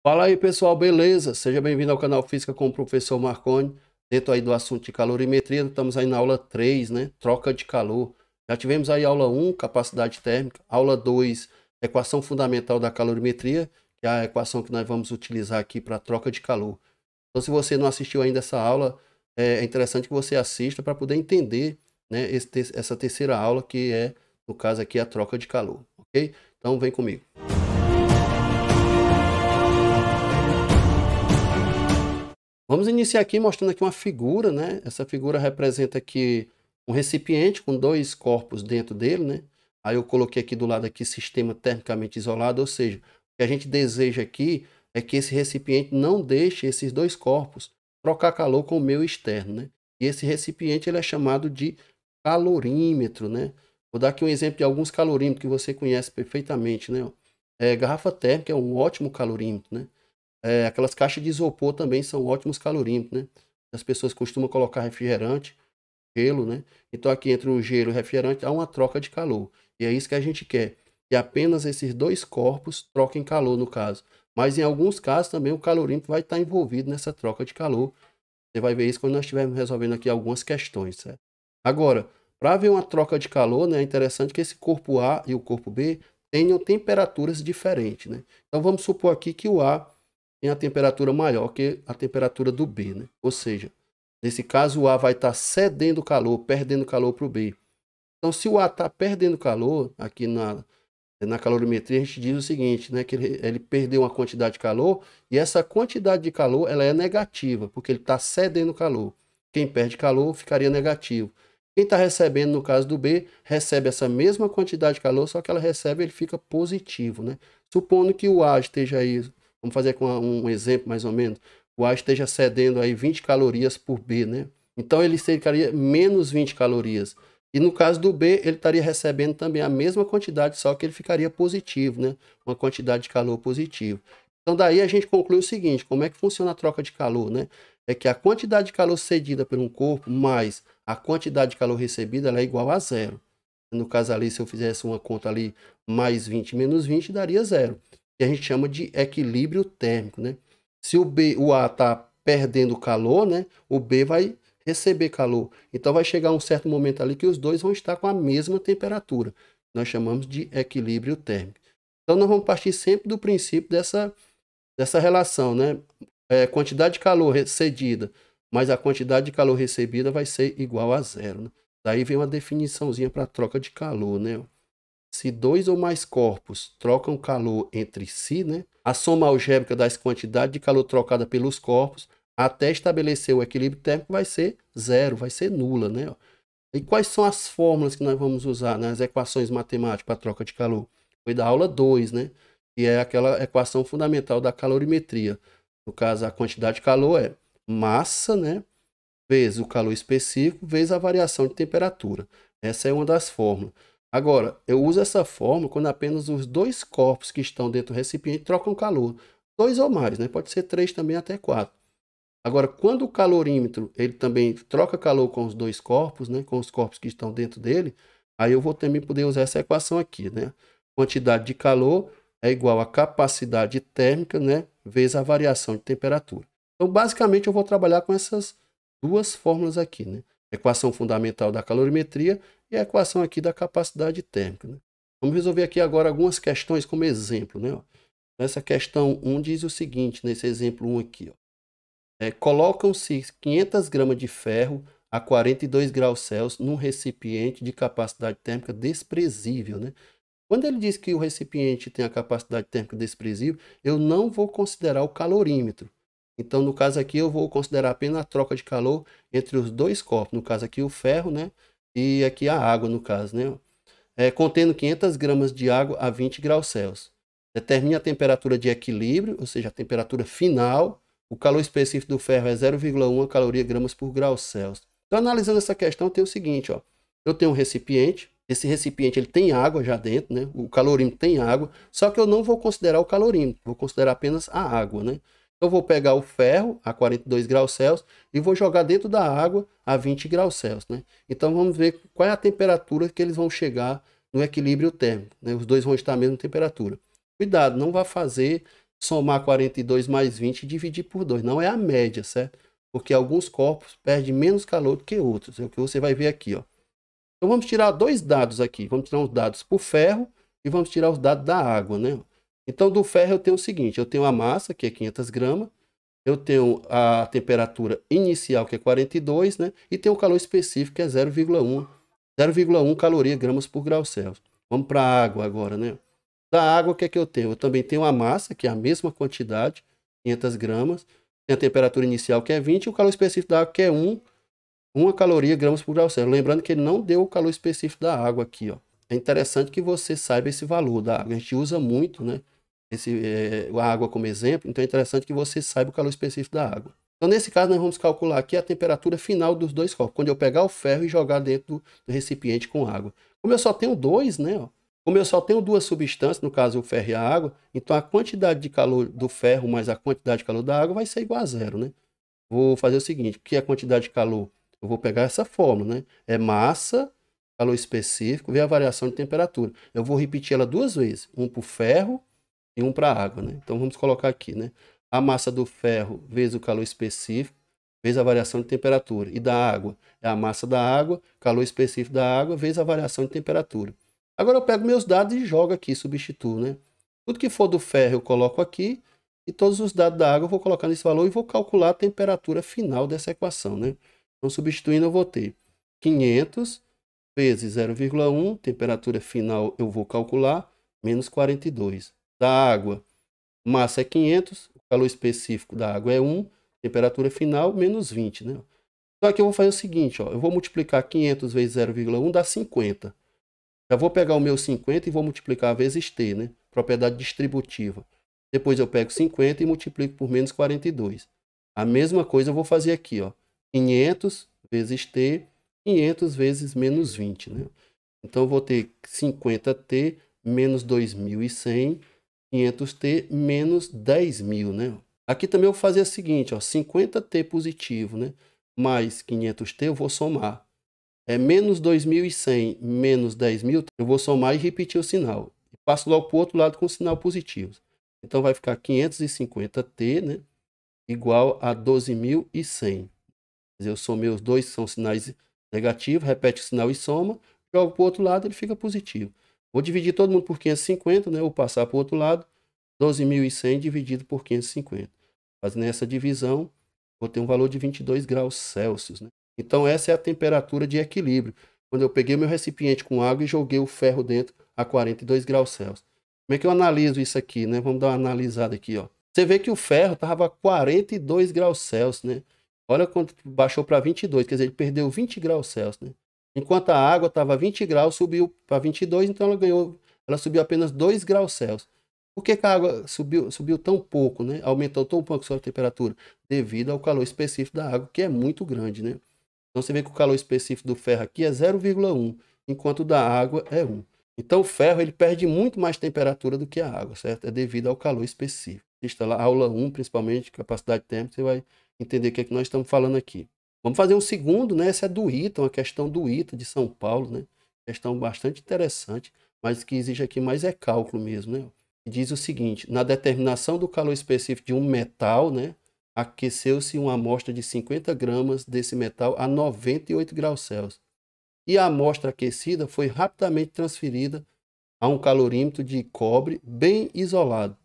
Fala aí, pessoal, beleza? Seja bem-vindo ao canal Física com o professor Marconi. Dentro aí do assunto de calorimetria, estamos aí na aula 3, né? Troca de calor. Já tivemos aí aula 1, capacidade térmica, aula 2, equação fundamental da calorimetria, que é a equação que nós vamos utilizar aqui para troca de calor. Então, se você não assistiu ainda essa aula, é interessante que você assista para poder entender, né, essa terceira aula, que é, no caso aqui, a troca de calor, ok? Então, vem comigo. Vamos iniciar aqui mostrando aqui uma figura, né? Essa figura representa aqui um recipiente com dois corpos dentro dele, né? Aí eu coloquei aqui do lado aqui sistema termicamente isolado, ou seja, o que a gente deseja aqui é que esse recipiente não deixe esses dois corpos trocar calor com o meio externo, né? E esse recipiente ele é chamado de calorímetro, né? Vou dar aqui um exemplo de alguns calorímetros que você conhece perfeitamente, né? Garrafa térmica é um ótimo calorímetro, né? Aquelas caixas de isopor também são ótimos calorímetros, né? As pessoas costumam colocar refrigerante, gelo, né? Então aqui entre o gelo e o refrigerante há uma troca de calor. E é isso que a gente quer, que apenas esses dois corpos troquem calor no caso. Mas em alguns casos também o calorímetro vai estar envolvido nessa troca de calor. Você vai ver isso quando nós estivermos resolvendo aqui algumas questões, certo? Agora, para haver uma troca de calor, né, é interessante que esse corpo A e o corpo B tenham temperaturas diferentes, né? Então vamos supor aqui que o A tem a temperatura maior que a temperatura do B, né? Ou seja, nesse caso o A vai estar cedendo calor, perdendo calor para o B. Então, se o A está perdendo calor, aqui na calorimetria, a gente diz o seguinte, né? Que ele perdeu uma quantidade de calor e essa quantidade de calor ela é negativa, porque ele está cedendo calor. Quem perde calor ficaria negativo. Quem está recebendo, no caso do B, recebe essa mesma quantidade de calor, só que ela recebe, ele fica positivo, né? Supondo que o A esteja aí, vamos fazer com um exemplo mais ou menos, o A esteja cedendo aí 20 calorias por B, né? Então ele ficaria menos 20 calorias. E no caso do B, ele estaria recebendo também a mesma quantidade, só que ele ficaria positivo, né? Uma quantidade de calor positivo. Então daí a gente conclui o seguinte, como é que funciona a troca de calor, né? É que a quantidade de calor cedida por um corpo mais a quantidade de calor recebida ela é igual a zero. No caso ali, se eu fizesse uma conta ali, mais 20 menos 20, daria zero. E a gente chama de equilíbrio térmico, né? Se o A está perdendo calor, né? O B vai receber calor. Então vai chegar um certo momento ali que os dois vão estar com a mesma temperatura. Nós chamamos de equilíbrio térmico. Então nós vamos partir sempre do princípio dessa relação, né? Quantidade de calor cedida mais a quantidade de calor recebida vai ser igual a zero, né? Daí vem uma definiçãozinha para troca de calor, né? Se dois ou mais corpos trocam calor entre si, né? A soma algébrica das quantidades de calor trocada pelos corpos até estabelecer o equilíbrio térmico vai ser zero, vai ser nula, né? E quais são as fórmulas que nós vamos usar nas equações matemáticas para troca de calor? Foi da aula 2, né? Que é aquela equação fundamental da calorimetria. No caso, a quantidade de calor é massa, né? Vezes o calor específico, vezes a variação de temperatura. Essa é uma das fórmulas. Agora, eu uso essa fórmula quando apenas os dois corpos que estão dentro do recipiente trocam calor. Dois ou mais, né? Pode ser três também, até quatro. Agora, quando o calorímetro ele também troca calor com os dois corpos, né? Com os corpos que estão dentro dele, aí eu vou também poder usar essa equação aqui, né? Quantidade de calor é igual a capacidade térmica, né? Vezes a variação de temperatura. Então, basicamente, eu vou trabalhar com essas duas fórmulas aqui, né? Equação fundamental da calorimetria e a equação aqui da capacidade térmica, né? Vamos resolver aqui agora algumas questões como exemplo, né? Nessa questão 1 diz o seguinte, nesse exemplo 1 aqui, ó. Colocam-se 500 gramas de ferro a 42 graus Celsius num recipiente de capacidade térmica desprezível, né? Quando ele diz que o recipiente tem a capacidade térmica desprezível, eu não vou considerar o calorímetro. Então, no caso aqui, eu vou considerar apenas a troca de calor entre os dois corpos. No caso aqui, o ferro, né? E aqui a água, no caso, né? Contendo 500 gramas de água a 20 graus Celsius. Determine a temperatura de equilíbrio, ou seja, a temperatura final. O calor específico do ferro é 0,1 caloria gramas por grau Celsius. Então, analisando essa questão, tem o seguinte, ó. Eu tenho um recipiente, esse recipiente ele tem água já dentro, né? O calorímetro tem água, só que eu não vou considerar o calorímetro, vou considerar apenas a água, né? Então, eu vou pegar o ferro a 42 graus Celsius e vou jogar dentro da água a 20 graus Celsius, né? Então, vamos ver qual é a temperatura que eles vão chegar no equilíbrio térmico, né? Os dois vão estar à mesma temperatura. Cuidado, não vá fazer somar 42 mais 20 e dividir por 2. Não é a média, certo? Porque alguns corpos perdem menos calor do que outros. É o que você vai ver aqui, ó. Então vamos tirar dois dados aqui. Vamos tirar os dados por ferro e vamos tirar os dados da água, né? Então do ferro eu tenho o seguinte, eu tenho a massa, que é 500 gramas, eu tenho a temperatura inicial, que é 42, né? E tenho o calor específico, que é 0,1 caloria gramas por grau Celsius. Vamos para a água agora, né? Da água, o que é que eu tenho? Eu também tenho a massa, que é a mesma quantidade, 500 gramas. Tem a temperatura inicial, que é 20, e o calor específico da água, que é 1 caloria gramas por grau Celsius. Lembrando que ele não deu o calor específico da água aqui, ó. É interessante que você saiba esse valor da água. A gente usa muito, né? A água como exemplo, então é interessante que você saiba o calor específico da água. Então, nesse caso, nós vamos calcular aqui a temperatura final dos dois corpos, quando eu pegar o ferro e jogar dentro do recipiente com água. Como eu só tenho dois, né? Ó, como eu só tenho duas substâncias, no caso o ferro e a água, então a quantidade de calor do ferro mais a quantidade de calor da água vai ser igual a zero, né? Vou fazer o seguinte, o que é a quantidade de calor? Eu vou pegar essa fórmula, né? É massa, calor específico, ver a variação de temperatura. Eu vou repetir ela duas vezes, um para o ferro e um para a água, né? Então vamos colocar aqui, né? A massa do ferro vezes o calor específico, vezes a variação de temperatura. E da água é a massa da água, calor específico da água, vezes a variação de temperatura. Agora eu pego meus dados e jogo aqui, substituo, né? Tudo que for do ferro eu coloco aqui, e todos os dados da água eu vou colocar nesse valor e vou calcular a temperatura final dessa equação, né? Então, substituindo, eu vou ter 500 vezes 0,1, temperatura final eu vou calcular, menos 42. Da água, massa é 500, o calor específico da água é 1, temperatura final, menos 20, né? Então, aqui eu vou fazer o seguinte, ó, eu vou multiplicar 500 vezes 0,1, dá 50. Já vou pegar o meu 50 e vou multiplicar vezes t, né? Propriedade distributiva. Depois eu pego 50 e multiplico por menos 42. A mesma coisa eu vou fazer aqui, ó. 500 vezes t, 500 vezes menos 20, né? Então eu vou ter 50t menos 2.100, 500t menos 10.000, né? Aqui também eu vou fazer o seguinte, ó, 50t positivo, né? Mais 500t eu vou somar. É menos 2.100 menos 10.000, eu vou somar e repetir o sinal. E passo logo para o outro lado com o sinal positivo. Então vai ficar 550t, né, igual a 12.100. Quer dizer, eu somei os dois, são sinais negativos, repete o sinal e soma, jogo para o outro lado, ele fica positivo. Vou dividir todo mundo por 550, né, ou passar para o outro lado, 12.100 dividido por 550. Fazendo essa divisão, vou ter um valor de 22 graus Celsius, né? Então essa é a temperatura de equilíbrio, quando eu peguei meu recipiente com água e joguei o ferro dentro a 42 graus Celsius. Como é que eu analiso isso aqui, né? Vamos dar uma analisada aqui, ó. Você vê que o ferro estava a 42 graus Celsius, né? Olha quanto baixou para 22, quer dizer, ele perdeu 20 graus Celsius, né? Enquanto a água estava a 20 graus, subiu para 22, então ela subiu apenas 2 graus Celsius. Por que a água subiu tão pouco, né? Aumentou tão pouco a sua temperatura? Devido ao calor específico da água, que é muito grande, né? Então você vê que o calor específico do ferro aqui é 0,1, enquanto o da água é 1. Então o ferro ele perde muito mais temperatura do que a água, certo? É devido ao calor específico. Assista lá, aula 1, principalmente, capacidade térmica, você vai entender o que é que nós estamos falando aqui. Vamos fazer um segundo, né? Essa é do ITA, uma questão do ITA de São Paulo, né? Questão bastante interessante, mas que exige aqui mais é cálculo mesmo, né? E diz o seguinte, na determinação do calor específico de um metal, né? Aqueceu-se uma amostra de 50 gramas desse metal a 98 graus Celsius. E a amostra aquecida foi rapidamente transferida a um calorímetro de cobre bem isolado.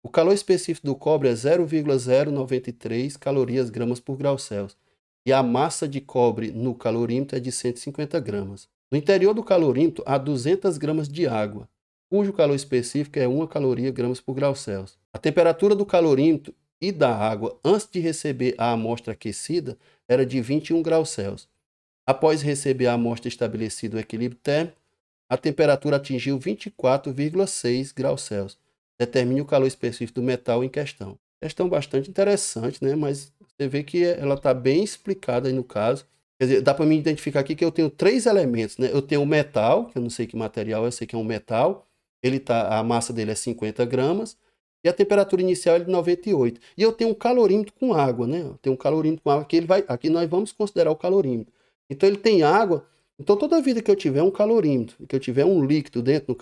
O calor específico do cobre é 0,093 calorias gramas por grau Celsius. E a massa de cobre no calorímetro é de 150 gramas. No interior do calorímetro há 200 gramas de água, cujo calor específico é 1 caloria gramas por grau Celsius. A temperatura do calorímetro e da água antes de receber a amostra aquecida era de 21 graus Celsius. Após receber a amostra estabelecida o equilíbrio térmico, a temperatura atingiu 24,6 graus Celsius. Determine o calor específico do metal em questão. Questão bastante interessante, né? Mas você vê que ela está bem explicada aí no caso. Quer dizer, dá para me identificar aqui que eu tenho três elementos, né? Eu tenho o metal, que eu não sei que material é, eu sei que é um metal. A massa dele é 50 gramas. E a temperatura inicial é de 98. E eu tenho um calorímetro com água, né? Eu tenho um calorímetro com água que aqui nós vamos considerar o calorímetro. Então ele tem água. Então toda vida que eu tiver um calorímetro, que eu tiver um líquido dentro, no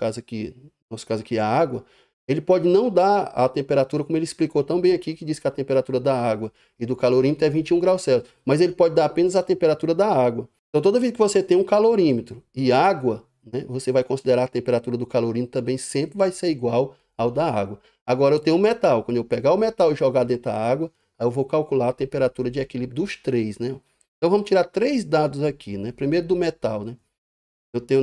nosso caso aqui a água, Ele pode não dar a temperatura, como ele explicou tão bem aqui, que diz que a temperatura da água e do calorímetro é 21 graus Celsius, mas ele pode dar apenas a temperatura da água. Então, toda vez que você tem um calorímetro e água, né, você vai considerar a temperatura do calorímetro também sempre vai ser igual ao da água. Agora, eu tenho um metal. Quando eu pegar o metal e jogar dentro da água, aí eu vou calcular a temperatura de equilíbrio dos três, né? Então, vamos tirar três dados aqui, né? Primeiro do metal, né?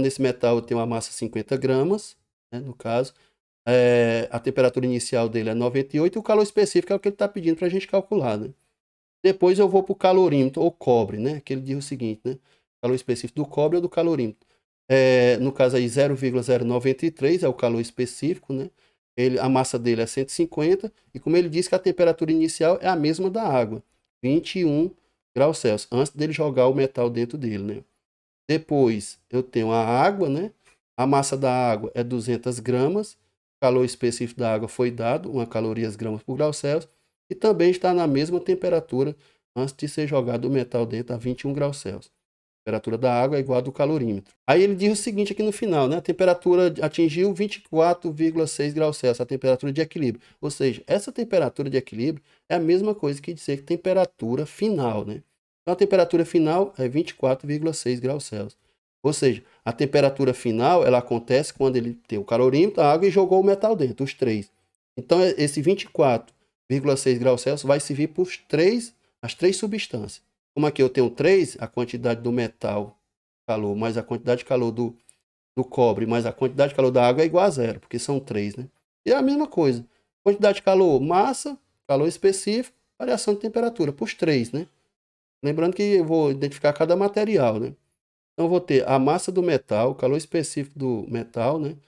Nesse metal, eu tenho uma massa 50 gramas, né, no caso. A temperatura inicial dele é 98 e o calor específico é o que ele está pedindo para a gente calcular, né? Depois eu vou para o calorímetro, ou cobre, né? Que ele diz o seguinte, né? Calor específico do cobre ou do calorímetro. No caso aí 0,093 é o calor específico, né? A massa dele é 150 e como ele disse que a temperatura inicial é a mesma da água, 21 graus Celsius, antes dele jogar o metal dentro dele, né? Depois eu tenho a água, né? A massa da água é 200 gramas, o calor específico da água foi dado, 1 calorias gramas por grau Celsius, e também está na mesma temperatura antes de ser jogado o metal dentro a 21 graus Celsius. A temperatura da água é igual a do calorímetro. Aí ele diz o seguinte aqui no final, né? A temperatura atingiu 24,6 graus Celsius, a temperatura de equilíbrio. Ou seja, essa temperatura de equilíbrio é a mesma coisa que dizer que temperatura final, né? Então a temperatura final é 24,6 graus Celsius. Ou seja, a temperatura final ela acontece quando ele tem o calorímetro, a água e jogou o metal dentro, os três. Então esse 24,6 graus Celsius vai servir para as três substâncias. Como aqui eu tenho 3, a quantidade do metal, calor, mais a quantidade de calor do cobre, mais a quantidade de calor da água é igual a 0, porque são 3, né? E é a mesma coisa. Quantidade de calor, massa, calor específico, variação de temperatura, para os 3, né? Lembrando que eu vou identificar cada material, né? Então eu vou ter a massa do metal, o calor específico do metal, né?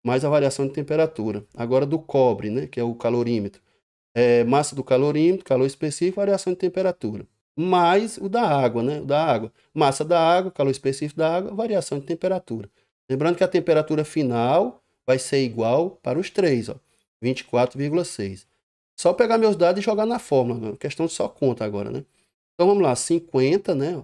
Mais a variação de temperatura. Agora do cobre, né? Que é o calorímetro. Massa do calorímetro, calor específico, variação de temperatura. Mais o da água, né? O da água. Massa da água, calor específico da água, variação de temperatura. Lembrando que a temperatura final vai ser igual para os três, ó, 24,6. Só pegar meus dados e jogar na fórmula. Questão de só conta agora, né? Então vamos lá, 50, né?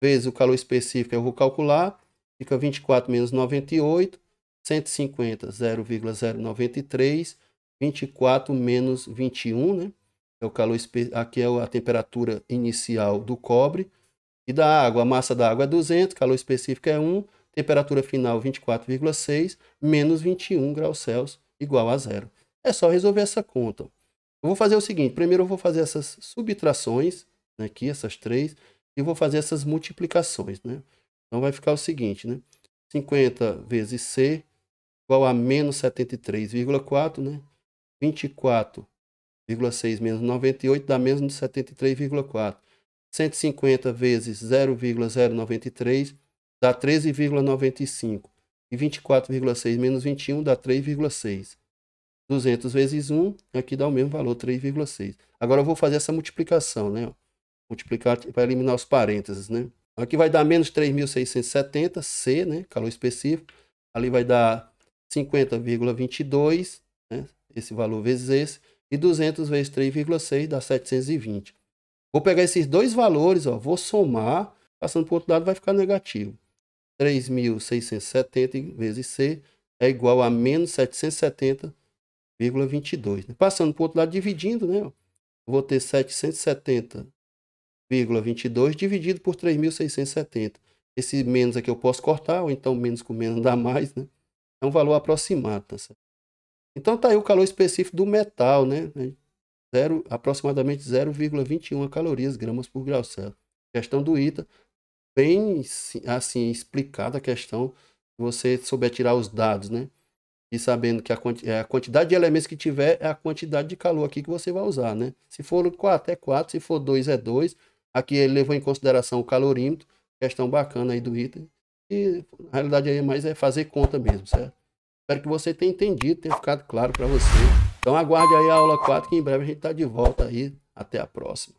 Vezes o calor específico eu vou calcular. Fica 24 menos 98. 150, 0,093. 24 menos 21, né? É o calor aqui é a temperatura inicial do cobre. E da água, a massa da água é 200, calor específico é 1, temperatura final 24,6, menos 21 graus Celsius, igual a 0. É só resolver essa conta. Eu vou fazer o seguinte, primeiro eu vou fazer essas subtrações, né, aqui, essas três, e vou fazer essas multiplicações, né? Então vai ficar o seguinte, né? 50 vezes C igual a menos 73,4, né? 24,6 menos 98 dá menos 73,4. 150 vezes 0,093 dá 13,95. E 24,6 menos 21 dá 3,6. 200 vezes 1, aqui dá o mesmo valor, 3,6. Agora eu vou fazer essa multiplicação, né? Multiplicar para eliminar os parênteses, né? Aqui vai dar menos 3.670, C, né? Calor específico. Ali vai dar 50,22, né? Esse valor vezes esse. E 200 vezes 3,6 dá 720. Vou pegar esses dois valores, ó, vou somar. Passando para o outro lado vai ficar negativo. 3.670 vezes C é igual a menos 770,22. Né? Passando para o outro lado, dividindo, né? Eu vou ter 770,22 dividido por 3.670. Esse menos aqui eu posso cortar, ou então menos com menos dá mais, né? É um valor aproximado, tá certo? Então tá aí o calor específico do metal, né? Aproximadamente 0,21 calorias gramas por grau Celsius. Questão do ITA, bem assim explicada a questão, se você souber tirar os dados, né? E sabendo que a quantidade de elementos que tiver é a quantidade de calor aqui que você vai usar, né? Se for 4 é 4, se for 2 é 2. Aqui ele levou em consideração o calorímetro, questão bacana aí do item. E na realidade aí mais é fazer conta mesmo, certo? Espero que você tenha entendido, tenha ficado claro para você. Então aguarde aí a aula 4, que em breve a gente está de volta aí. Até a próxima.